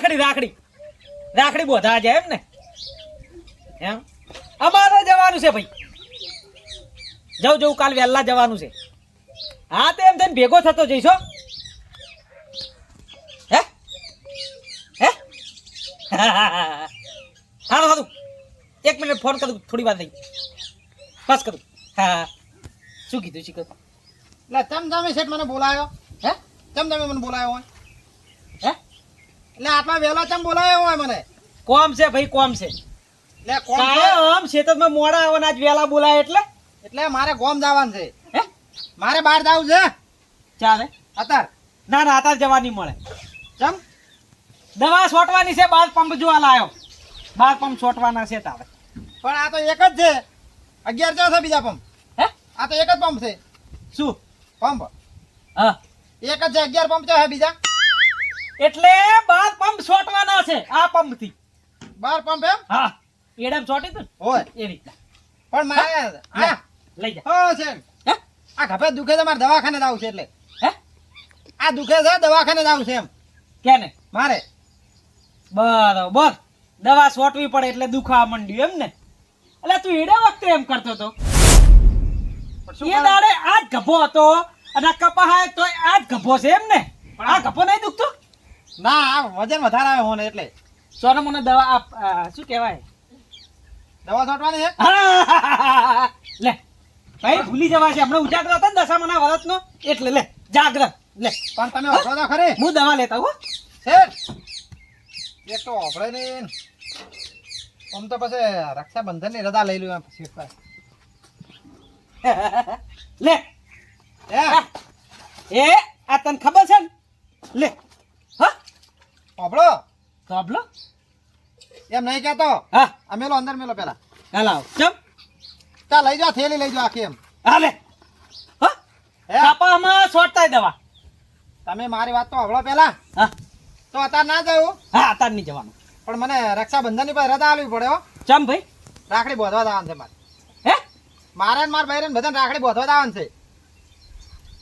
રાખડી બોધા જાય એમ ને એમ અમારે જવાનું છે ભાઈ જવું કાલ વહેલા જવાનું છે હા તો એમ થઈને ભેગો થતો જઈશો હે હે હારું એક મિનિટ ફોન કરું થોડી વાર થઈ બસ કરું હા શું કીધું શીખો એટલે ચમચમી શેઠ મને બોલાયો હે ચમચમી મને બોલાયો હોય હે એટલે આટલા વહેલા ચમ બોલાયો હોય મને કોમ છે ભાઈ કોમ છે એટલે કોમ કાયમ શેતરમાં મોડા આવવાના આજ વહેલા બોલાય એટલે મારે ગોમ જવાનું છે હે મારે બહાર જવું છે ચાલે અત્યારે ના અત્યારે જવાની મળે ચમ દવા છોટવાની છે 12 પંપ જોવા લાયો 12 પંપ છોટવાના છે તારે પણ આ તો એક જ છે 11 છે બીજા પંપ હે આ તો એક જ પંપ છે શું પંપ હા એક જ છે 11 પંપ છે બીજા એટલે 12 પંપ છોટવાના છે આ પંપ થી 12 પંપ એમ હા એડમ છોટી તું હોય એ રીતના પણ મારે આ લઈ જા હો છે હે આ ખભે દુખે છે મારે દવાખાને જવું છે એટલે હે આ દુખે છે દવાખાને જવું છે એમ કેને મારે બરોબર દવા છોટવી પડે એટલે દુખવા માંડ્યું એમ ને એટલે તું એડે વખતે એમ કરતો તો એ દાડે આ જ ગભો હતો અને કપા તો આ જ ગભો છે એમ ને આ ગભો નહીં દુખતો ના આ વજન વધારે આવ્યો હોને એટલે સોનો મને દવા આપ શું કહેવાય દવા છોટવાની છે લે ભાઈ ભૂલી જવા છે હમણાં ઉજાગરો હતો ને દશામાના વરસનો એટલે લે જાગ્રત લે પણ તમે વાપરો તો ખરી હું દવા લેતા હો શેઠ એક તો વાપરે નહીં આમ તો પછી રક્ષાબંધનની રજા લઈ લઉં શેઠ પાસે લે હે એ આ તને ખબર છે ને લે હા વાપરો તોબલો એમ નહીં કહેતો હા આ મેલો અંદર મેલો પેલા હાલાવ ચમ ચા લઈ જાઓ થેલી લઈ જાઓ આખી એમ હા લે હા હે કાપામાં છોડતાય દવા તમે મારી વાત તો હવળો પેલા હા તો અત્યારે ના જવું હા તાર નહીં જવાનું પણ મને રક્ષાબંધનની પાસે રજા આલવી પડે હો ચમ ભાઈ રાખડી બોધવા જવાનું છે મારે હે મારે ને મારા ભાઈને બધાને રાખડી બોધવા જવાનું છે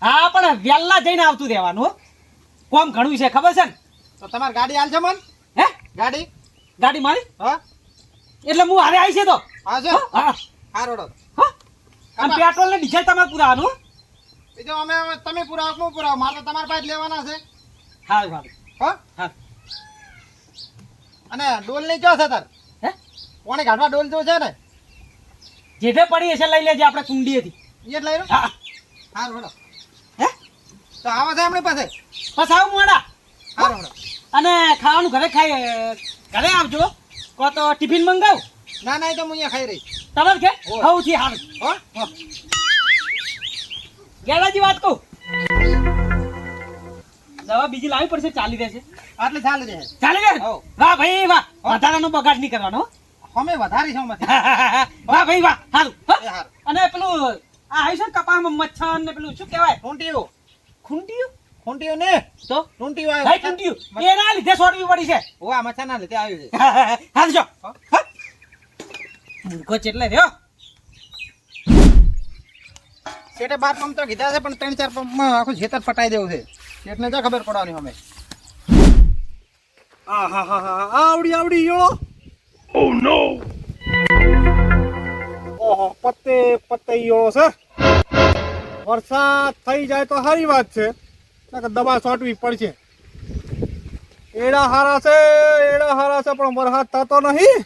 હા પણ વહેલા જઈને આવતું રહેવાનું હો કોમ ઘણું છે ખબર છે ને તો તમારી ગાડી હાલ છે મન હે ગાડી ગાડી મારી હા એટલે હું હારે આવી છે તો હા છે હા હા રોડો હા અને પેટ્રોલ ને ડીઝલ તમારે પુરાવાનું બીજો અમે તમે પુરાવો હું પુરાવો મારે તો તમારા પાસે જ લેવાના છે હા હા હો હા અને ડોલ નહીં જો છે તાર હે કોણે ઘાટવા ડોલ જો છે ને જેઠે પડી હશે લઈ લેજે આપણે કુંડીએથી એ જ લઈ લો હા હા રોડો હે તો આવા છે એમની પાસે બસ આવું મોડા હા રોડો અને ખાવાનું ઘરે ઘરે આવજો કો તો ટિફિન મંગાવ ના ના એ તો હું અહીંયા ખાઈ રહી તમારે કે હોય. હવથી હાલ હો ગેલાજી વાત કહું દવા બીજી લાવવી પડશે ચાલી રહેશે આટલે ચાલે છે ચાલી રહે હોવ. વાહ ભાઈ વાહ વધારાનો બગાડ નહીં કરવાનો હો. અમે વધારી છે એમાંથી વાહ ભાઈ વાહ સારું હો. એ હારું અને પેલું આ આવ્યું છે ને કપામાં મચ્છર ને પેલું શું કહેવાય ટૂંટીયું ખૂંટીયું ટૂંટીયું ને તો ટૂંટીયું ભાઈ ખૂંટીયું એના લીધે છોડવી પડી છે ઓ આ મચ્છર ના લીધે આવ્યું છે હાલ જો મૂર્ખો ચેટલે રહ્યો શેઠે 12 પંપ તો કીધા છે પણ 3-4 પંપમાં આખું ખેતર પટાઈ દેવું છે શેઠને જો ખબર પડવાની અમે આવડી યો ઓ નો ઓહો પત્તે યો છે વરસાદ થઈ જાય તો સારી વાત છે નકર દવા છોટવી પડશે એડા હારા છે પણ વરસાદ થતો નહીં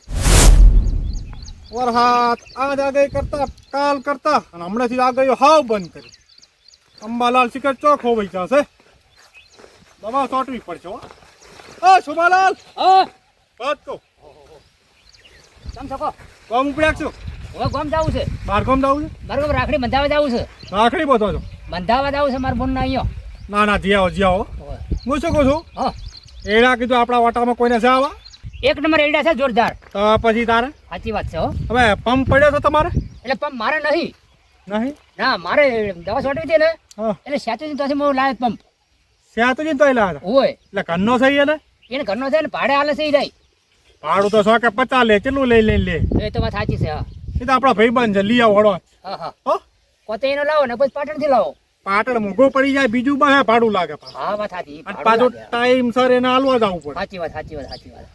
વરસાદ આજ આગળ કરતા કાલ કરતા અને હમણાંથી આગળ હાવ બંધ કરી અંબાલાલ શિખર ચોખ્ખો વૈચા છે દવા છોટવી પડશે હો શુભાલાલ વાત કહો કેમ શકો કોમ ઉપડ્યા છું હવે ગામ જવું છે બાર કોમ જવું છે બરાબર રાખડી બંધાવા જવું છે રાખડી બધો છો બંધાવા જવું છે મારા બોન અહીંયા ના જી આવો હું શું કહું છું હા એડા કીધું આપણા વાટામાં કોઈને છે આવા એક નંબર એરડા છે જોરદાર તો પછી તારે સાચી વાત છે હો હવે પંપ પડ્યો છે તમારે એટલે પંપ મારે નહીં નહીં ના મારે દવા છોટવી હતી ને હા એટલે સાચું ત્યાંથી હું લાવ્યો પંપ સ્યાતુજી તો એલા હતા હોય એટલે કન્નો થઈ એને એને ઘરનો છે ને ભાડે હાલે છે ઈ જાય ભાડું તો 100 કે 50 લે કેટલું લઈ લે એ તો વાત સાચી છે હા એ તો આપણા ભાઈબંધ છે લઈ આવો હળો હા હા હો પોતે એનો લાવો ને પછી પાટણથી લાવો પાટણ મોઘો પડી જાય બીજું બહે ભાડું લાગે પાછું. હા વાત સાચી અને પાછું ટાઈમ સર એને હાલવા જવું પડે. સાચી વાત સાચી વાત સાચી વાત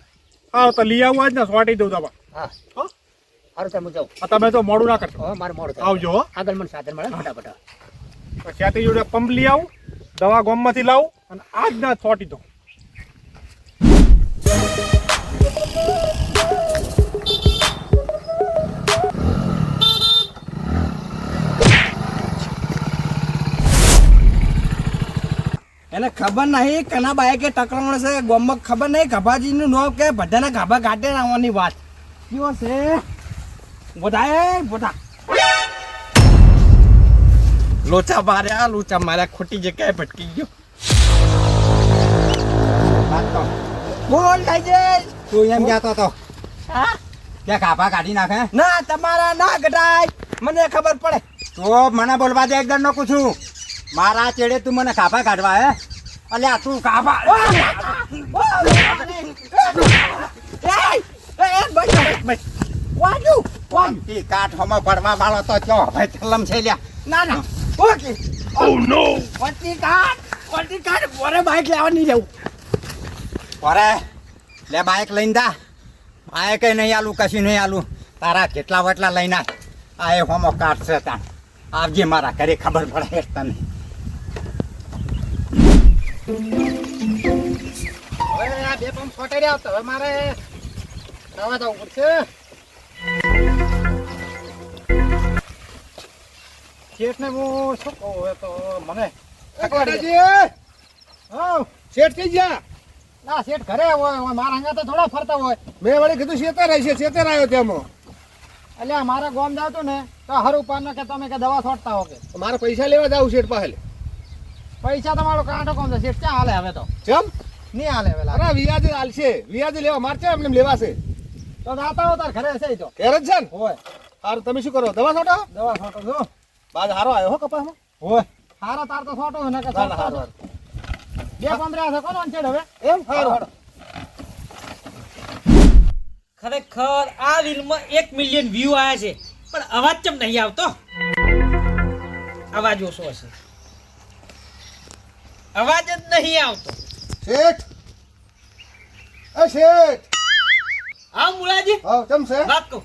હા તો લઈ આવું આજ ને સોટી દઉં દવા. હા હો? સારું તમે જાઓ આ તમે તો મોડું ના કરશો. હવે મારે મોડું થાય. આવજો હો. આગળ મને સાધન મળે ને ફટાફટ તો ત્યાંથી જોડે પંપ લઈ આવું, દવા ગામમાંથી લાવું અને આજ ના સોટી દઉં. એને ખબર નહીં કના બાઈકે ટકરાણો છે ગોમમાં ખબર નહીં ગભાજીનું નામ કે બધાના ગાભા કાઢે આવવાની વાત કેવો છે બોધા લોચા માર્યા ખોટી જગ્યાએ ભટકી ગયો બોલ થાય છે તું એમ કહેતો હતો હા કે કાપા કાઢી નાખે ના તમારા ના ગઢાય મને ખબર પડે તો મને બોલવા દે એકદમ નો પૂછું મારા ચેડે તું મને કાપા કાઢવા હે અલ્યા તું કાપા ઈ કાઠોમાં પડવા વાળો તો ચો હવે ચલમ છે લ્યા ના ના ઓકે ઓ નો વટી કાટ બોરે બાઈક લેવા નહીં જવું અરે લે બાઈક લઈને જા બાઈક નહીં આલું કશું નહીં આલું તારા કેટલા વટલા લઈને આ એ હોમો કાઢશે તાણ આવજે મારા ઘરે ખબર પડે તને હવે આ બે પંપ છોટાઈ રહ્યા તો હવે મારે રવા જવું પડશે શેઠને હું શું કહું હવે તો મને શેઠ કઈ ગયા? ના શેઠ ઘરે હોય મારા હંગા તો થોડા ફરતા હોય મેં વળી કીધું શેતર છે શેતર આવ્યો તેમાં. એટલે મારે ગોમ જાતું ને તો હરું પાન કે તમે કે દવા છોડતા હો કે મારે પૈસા લેવા જાવ શેઠ પાસે. પૈસા તમારો કાંઠો કોમ છે શેઠ ક્યાં હાલે હવે તો કેમ? નહીં હાલે હવે લાગે. અરે વ્યાજે હાલશે, વ્યાજે લેવા મારશે એમને લેવાશે. તો જાતા હો તાર ઘરે છે ઈ તો ઘેર જ છે ને? હોય હારું તમે શું કરો દવા છોટો? દવા છોટો છો બાજ હારો આવ્યો હો કપાસમાં. હોય હારો તાર તો છોટો ને કે ના, ના, હારું, છોટો બે 15 છે કોનો અંચેડ હવે એમ હારું હારું. ખરેખર આ રીલમાં 1 મિલિયન વ્યૂ આવ્યા છે પણ અવાજ કેમ નહીં આવતો અવાજ ઓછો હશે અવાજ જ નહીં આવતો શેઠ એ શેઠ હા મુલાજી હા કેમ છે? વાત કહું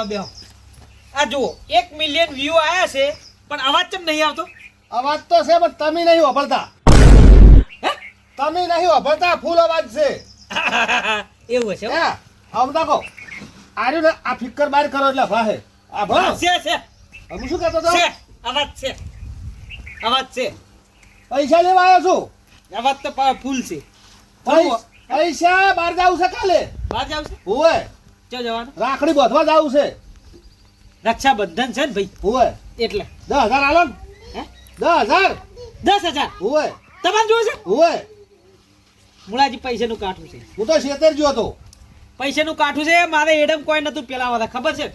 બેહો આ જુઓ 1 મિલિયન વ્યૂ આવ્યા છે પણ અવાજ કેમ નહીં આવતો અવાજ તો છે પણ તમે નહીં વાપરતા. હે તમે નહીં વાપરતા ફૂલ અવાજ છે. એવું હશે હે આમ તાકો આર્યું ને આ ફિક્કર બાર કરો એટલે વાહે આ ભરો. છે હું શું કહેતો હતો? છે અવાજ છે પૈસા લેવા આવ્યો છું. અવાજ તો ફૂલ છે પૈસા બહાર જાવું છે કાલે. બહાર જાવ છે હોવે ચો જવાનું રાખડી બાંધવા જાવું છે. રક્ષાબંધન છે ને ભાઈ હોવે એટલે 10,000 આલો ને. હે 10,000 10,000 હોવે તમારે જોવે છે હોવે મુલાજી પૈસાનું કાઠું છે હું તો શેતર જો હતો. પૈસાનું કાઠું છે મારે એડમ કોઈ નતું પેલા વાળા ખબર છે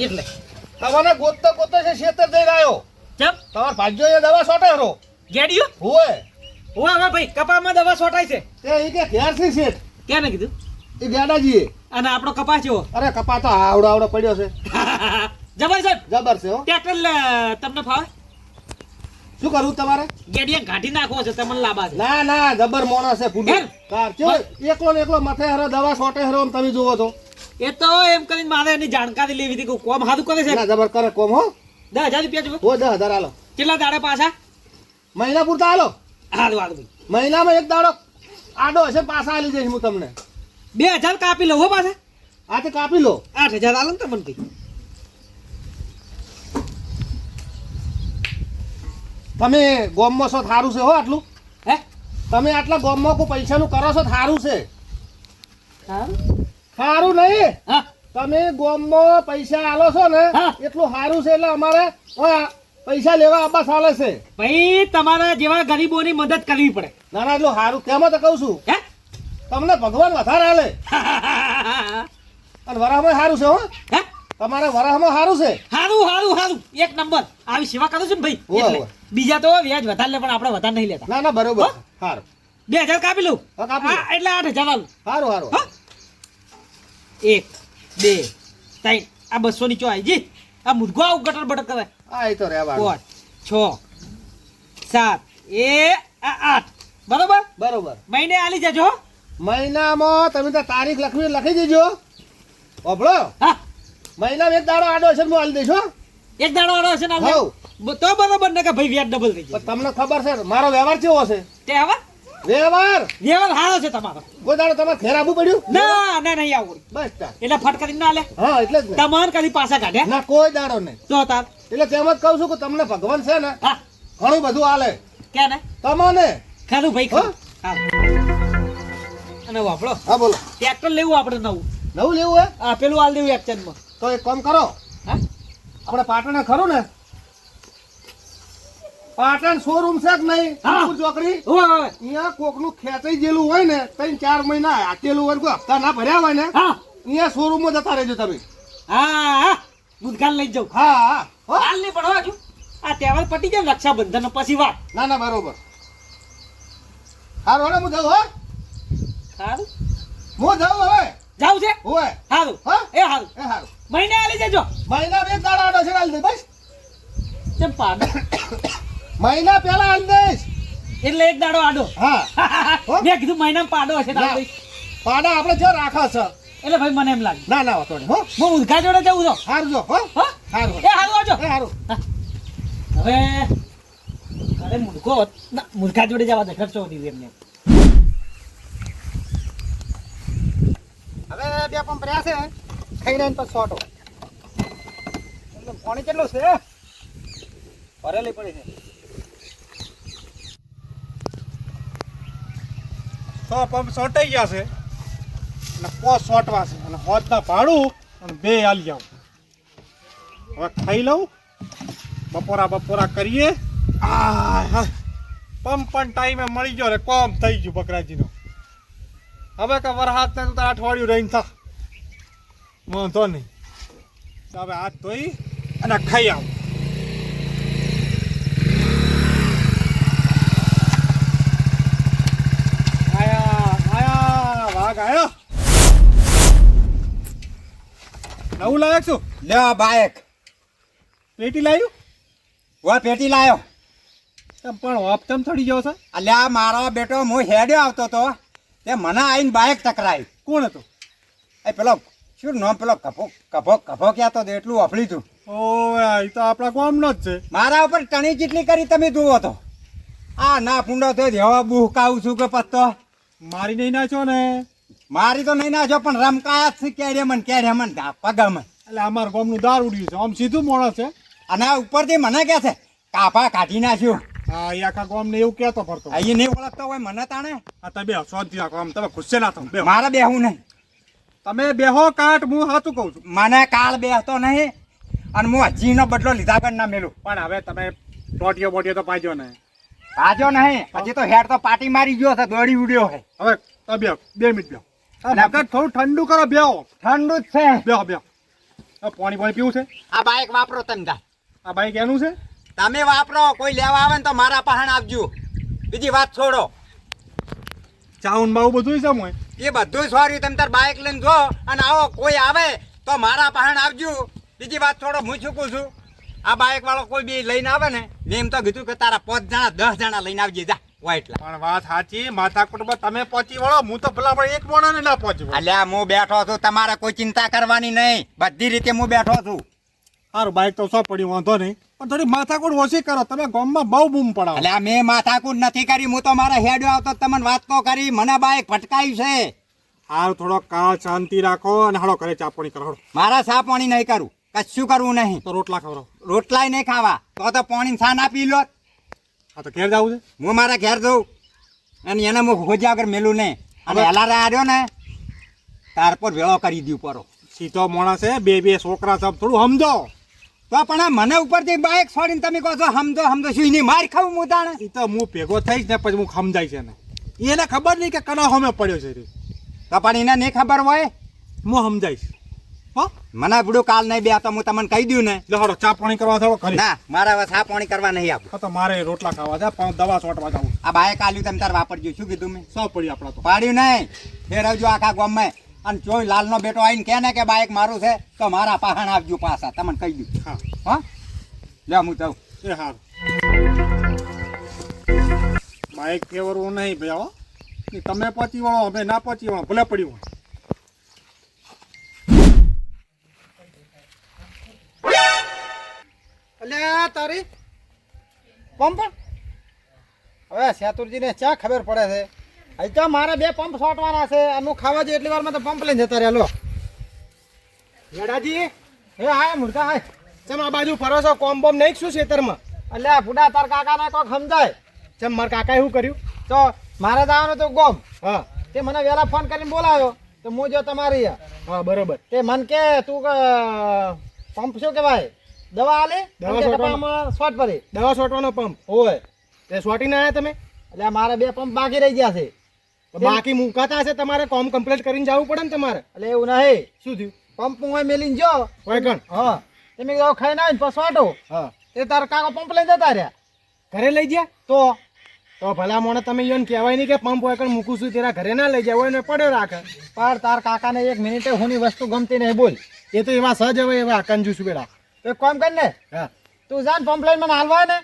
એટલે તમને ગોતતો છે શેતર જઈને આવ્યો. ચમ તમાર ભાગ્યો એ દવા સોટે હરો. ગેડિયો હોવે હોવા હવે ભાઈ કપામાં દવા છોટાય છે તે ઈ કે ઘેર થી શેઠ ક્યાં ને કીધું એ ગાડાજી અને આપણો કપાસ જેવો અરે કપા તો આવડો પડ્યો છે. જબર સાહેબ જબર છે હો. ટ્રેક્ટર તમને ફાવે શું કરું તમારે? ગેડિયા ઘાટી નાખવો છે તમને લાભા છે ના ના જબર મોણસ છે ફૂડ એમ? કાર ચો એકલો ને એકલો માથે હરો દવા સોટે હરો આમ તમે જોવો તો. એ તો એમ કરીને મારે એની જાણકારી લેવી હતી કે કોમ સારું કરે છે ના જબર કરે કોમ હો. 10,000 રૂપિયા જોવે હો 10,000 આલો. કેટલા દાડે પાછા મહિના પૂરતા આલો. હારું ભાઈ મહિનામાં એક દાડો આડો હશે પાછા આલી જઈશ હું તમને. 2,000 કાપી લો હો પાછા આ તે કાપી લો. 8,000 આલો ને તમને ભાઈ તમે ગોમમાં છો થારું છે હો આટલું. હે તમે આટલા ગોમમાં કોઈ પૈસાનું કરો છો થારું છે. હા થારું નહીં હા તમે ગોમમાં પૈસા આલો છો ને હા. એટલું સારું છે એટલે અમારે ઓય પૈસા લેવા આબા ચાલે છે. ભાઈ તમારા જેવા ગરીબોની મદદ કરવી પડે ના ના એટલું સારું તેમાં તો કહું છું હે તમને ભગવાન વધારે હાલે અને વરાહમાં સારું છે હો. હે તમારે વરાહમાં સારું છે. હારું એક નંબર આવી સેવા કરું છું ને ભાઈ હોવે, એટલે હોવે. બીજા તો વ્યાજ વધારે લે પણ આપણે વધારે નહીં લેતા ના ના બરોબર હો? સારું 2,000 કાપી લઉં હા, કાપી લો. હા, એટલે 8,000 આલું સારું સારું હો 1 2 3 આ 200 ની ચો આવી જી આ મુર્ગો આવું ગટર બટર કરે હા એ તો રહેવાનું 5 6 7 એ 8 બરોબર બરોબર મહિને આલી જજો હો. મહિનામાં તમે તો તારીખ લખી દેજો ઓભળો હા મહિનામાં એક દાડો આડો છે હું આલી દઈશ હો. એક દાડો વાળો હશે ને આમને? હોવ. તો બરોબર ને કે ભાઈ વ્યાજ ડબલ થઈ પણ જશે તમને ખબર છે મારો વ્યવહાર કેવો છે તે હવે વ્યવહાર વ્યવહાર સારો છે તમારો કોઈ દાડો તમારે ઘેર આવવું પડ્યું ના ના નહીં આવું બસ તાર. એટલે ફટકારી ના લે હા એટલે જ ને. તમાર કદી પાછા કાઢ્યા ના કોઈ દાડો નહીં તો તાર એટલે તેમ જ કહું છું કે તમને ભગવાન છે ને હા ઘણું બધું આલે કે ને તમને ખાધું ભાઈ હા? અને વાપરો હા બોલો ટ્રેક્ટર લેવું આપણે નવું નવું લેવું હે આ પેલું હાલ દેવું એક્ચેન્જમાં તો એક કામ કરો હા આપણે પાટણ ખરું ને પાટણ શોરૂમ છે કે નહીં હા. સુરપુર ચોકડી ઓય ઓય અહીંયા કોકનું ખેંચાઈ ગયેલું હોય ને 3-4 મહિના હાકેલું હોય ને કોઈ હપ્તા ના ભર્યા હોય ને હા અહીંયા શોરૂમમાં જતા રહેજો તમે હા હા દૂધકાન લઈ જાઉં હા હા હો? હાલ નહીં પણ હજુ આ તહેવાર પટી જાય ને રક્ષાબંધન પછી વાત ના ના બરોબર હારું હવે હું જાઉં હો સારું હું જાઉં હવે જાવું છે હોય સારું હા? એ સારું એ હારું મહિને આલી જજો મહિના બે દાડા આડો છે આલી દે બસ ચમ પાડો મહિના પહેલા આલી દઈશ એટલે એક દાડો આડો હા હો? મેં કીધું મહિનામાં પાડો હશે તો ના. આલી દઈશ. પાડા આપણે જો રાખા છે એટલે ભાઈ મને એમ લાગે ના ના વાતો નહીં હો હું ઉધકા જોડે જવું છું હારું જો હો હો હારું એ હારું આવજો એ હારું હવે અરે મુર્ખો ના મુર્ખા જોડે જવા દે ખર્ચો વધી એમને હવે બે પંપ રહ્યા છે ખાઈને તો સોટો પાણી કેટલું છે ભરેલી પડી છે તો પંપ સોટાઈ ગયા છે અને પોસ સોટવા છે અને હોદના ભાડું અને બે આલી આવું હવે ખાઈ લઉં બપોરા કરીએ આ પંપ પણ ટાઈમે મળી ગયો રે કોમ થઈ ગયું બકરાજીનો હવે કે વરસાદ ને તો અઠવાડિયું રહીને થા વાંધો નહીં તો હવે હાથ ધોઈ અને ખાઈ આવું આયા વાઘ આયો નવું લાયક છું લ્યો બાઈક પેટી લાવ્યું વા પેટી લાયો પણ ઓપતમ થડી ગયો છે અલ્યા મારો બેટો હું હેડ્યો આવતો તો તે મને આવીને બાઈક ટકરાઈ કોણ હતું એ પેલો શું નામ પેલો કભો કહેતો તો એટલું વાપર્યું તું ઓય એ તો આપણા ગામનો જ છે મારા ઉપર ટણી જેટલી કરી તમે જુઓ તો આ ના પૂંડો થયો જેવા બુહકાવું છું કે પત્તો મારી નહીં નાખ્યો ને મારી તો નહીં નાખ્યો પણ રમકાયા જ કેડે મન પગમાં એટલે અમારા ગામનું દાર ઉડ્યું છે આમ સીધું માણસ છે અને આ ઉપરથી મને કહે છે કાપા કાઢી નાખ્યું હા એ આખા ગામને એવું કહેતો ફરતો અહીં નહીં ઓળખતો હોય મને તાણે આ તમે શોધી નાખો આમ તમે ગુસ્સે ના થાવ બેહો. મારે બેહવું નહીં તમે બેહો કાટ હું સાચું કહું છું મને કાળ બેહતો નહીં અને હું હજીનો બદલો લીધા કર ના મેલું પણ હવે તમે ટોટીઓ બોટીઓ તો પાજો ને ભાજો નહીં હજી તો હેડ તો પાટી મારી ગયો છે દોડી ઉડ્યો છે હવે તમે બેહો 2 મિનિટ બેહો આ એટલે મગજ થોડું ઠંડુ કરો બેહો ઠંડુ જ છે બેહો બેહો આ પાણી પીવું છે આ બાઈક વાપરો તમે તાર. આ બાઈક એનું છે તમે વાપરો કોઈ લેવા આવે ને તો મારા પહાણ આપજો બીજી વાત છોડો ચાઉન બાઉ બધું છે મોય એ બધું સોરી તમે તાર બાઈક લઈને જો અને આવો કોઈ આવે તો મારા પહાણ આપજો બીજી વાત છોડો હું શું કહું છું આ બાઈક વાળો કોઈ બી લઈને આવે ને મેં એમ તો કીધું કે તારા 5 જણા 10 જણા લઈને આવજે જા વાઈટલા પણ વાત સાચી માથાકૂટમાં તમે પહોંચી વળો હું તો ભલા પણ એક મોણાને ના પહોંચી વળો અલ્યા હું બેઠો છું તમારે કોઈ ચિંતા કરવાની નહીં બધી રીતે હું બેઠો છું સારું બાઈક તો સૌ પડ્યું વાંધો નહીં પણ થોડી માથાકૂટ ઓછી કરો તમે ગામમાં બહુ બૂમ પડાવો અલ્યા મેં માથાકૂટ નથી કરી હું તો મારા હેડ્યો આવતો તમને વાત તો કરી મને બાઈક ભટકાયું છે હાલ થોડો કાળ શાંતિ રાખો અને હાલો ઘરે ચાપણી કરો હાલો. મારા સા પાણી નહીં કરું કશું કરવું નહીં તો રોટલા ખવડાવો રોટલાય નહીં ખાવા તો પાણી સા ના પી લો હા તો ઘેર જવું છે હું મારા ઘેર જઉં અને એને હું ખોજ્યા આગળ મેલું નહીં અને હેલારે આવ્યો ને તાર પર ભેળો કરી દઉં પરો સીધો માણસ છે બે છોકરા છે થોડું સમજો તો પણ આ મને ઉપરથી બાઈક છોડીને તમે કહો છો સમજો શું એની માર ખાવું હું તાણે એ તો હું ભેગો થઈશ ને પછી હું સમજાય છે ને એને ખબર નહીં કે કનો હમે પડ્યો છે રે. તો પણ એને નહીં ખબર હોય હું સમજાઈશ હો મને બધું કાલ નહીં બે તો હું તમને કહી દઉં ને લે હાલો ચા પાણી કરવા થાવ ખરી ના મારા હવે સા પાણી કરવા નહીં આપું હા તો મારે રોટલા ખાવા છે પણ દવા છોટવા જવું આ બાઈક આલ્યું તમે તાર વાપરજો શું કીધું મેં સૌ પડી આપણા તો પાડ્યું નહીં ફેરવજો આખા ગામમાં અને જોઈ લાલનો બેટો આવીને કહે ને કે બાઈક મારું છે તો મારા પહાણ આપજો પાછા તમને કહી દઉં હા હા લે હું જાઉં એ હારું બાઈક ફેરવવું નહીં ભાઈ હો કે તમે પહોંચી વળો અમે ના પહોંચી વળો ભલે પડ્યું હોય. અલ્યા તારી પંપ હવે સેતુરજીને ચા ખબર પડે છે અહીં તો મારે 2 પંપ છોટવાના છે અમુક ખાવા જોઈએ એટલી વારમાં તો પંપ લઈને જતા રહ્યા લો ગેડાજી હે હાય મુર્ગા હાય ચમ આ બાજુ ફરો છો કોમ બોમ નહીં શું ખેતરમાં? અલ્યા બુડા તાર કાકાને કોક સમજાય ચમ મારા કાકાએ શું કર્યું? તો મારે જવાનું તો ગોમ હા તે મને વહેલા ફોન કરીને બોલાવ્યો તો હું જો તમારી હા બરોબર. તે મન કે તું પંપ શું કહેવાય દવા આલે દવા છોટવાનો. શોર્ટ પડી દવા છોટવાનો પંપ હોય તે છોટીને આવ્યા તમે? એટલે મારે 2 પંપ બાકી રહી ગયા છે તો બાકી મુકાતા હશે તમારે કોમ કમ્પ્લીટ કરીને જવું પડે ને તમારે. એટલે એવું નહીં શું થયું? પંપ હું મેલીને જો હોય કણ? હા તમે કીધું ખાઈને આવીને પછી વાટો હા તે તાર કાકા પંપ લઈને જતા રહ્યા ઘરે લઈ ગયા? તો ભલા મોણે તમે ઈયોને કહેવાય નહીં કે પંપ હોય કણ મૂકું છું તેરા ઘરે ના લઈ જાય હોય ને પડ્યો રાખે. પણ તાર કાકાને 1 મિનિટે હુંની વસ્તુ ગમતી નહીં બોલ એ તો એવા સજ હવે એવા કંજૂસ બેડા. તો એક કામ કર ને હા તું જાન પંપ લઈને મને હાલવા ને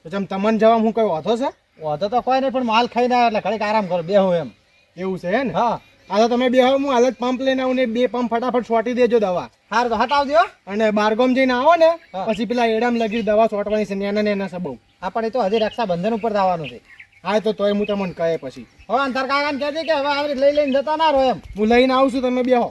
તો ચમ તમને જવા હું કઈ વાંધો છે? વાંધો તો કોઈ નહીં પણ માલ ખાઈને આવ્યો એટલે ઘડીક આરામ કરો બેહું એમ એવું છે હે ને? હા આ તો તમે બે હવે હું હાલ જ પંપ લઈને આવું ને 2 પંપ ફટાફટ છોટી દેજો દવા. હાર તો હટાવ દો અને બારગામ જઈને આવો ને હા. પછી પેલા એડામ લગી દવા છોટવાની છે નેના નેના છે બહુ. આપણે તો હજી રક્ષાબંધન ઉપર જવાનું છે હા તો તોય હું તમને કહે પછી હવે અંતર કાકાને કહેજે કે હવે આવી લઈ લઈને જતા ના રહો એમ હું લઈને આવું છું તમે બેહો.